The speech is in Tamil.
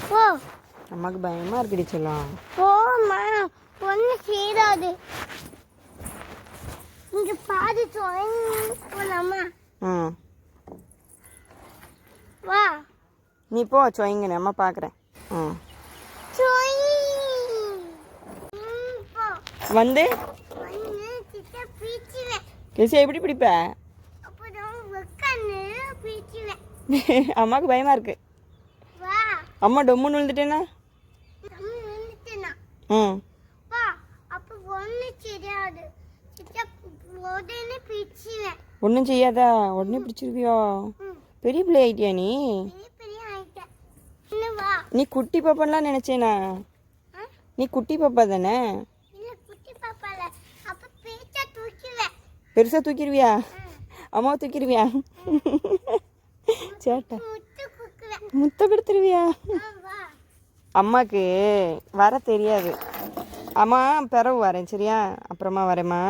போ. அம்மாக்கு பயமா இருக்குடி செல்லம். போம்மா, ஒண்ணு செய்யாது. இங்க பாதி போலாமா? வா. நீ போ சொயிங்கன்னு அம்மா பார்க்குறேன். வந்து கிசி எப்படி பிடிப்ப? அம்மாவுக்கு பயமா இருக்கு. அம்மா டொம்முன்னு விழுந்துட்டேன்னா? ஒன்றும் செய்யாதா? உடனே பிடிச்சிருவியா? பெரிய பிள்ளை ஆயிட்டியா நீ? நீ குட்டி பாப்பான்லாம் நினைச்சேனா? நீ குட்டி பாப்பா தானே? பெருசா தூக்கிடுவியா? அம்மாவை தூக்கிடுவியா? சேட்டா முத்த கொடுத்துருவியா? அம்மாக்கு வர தெரியாது. அம்மா பிறகு வரேன் சரியா? அப்புறமா வரேம்மா.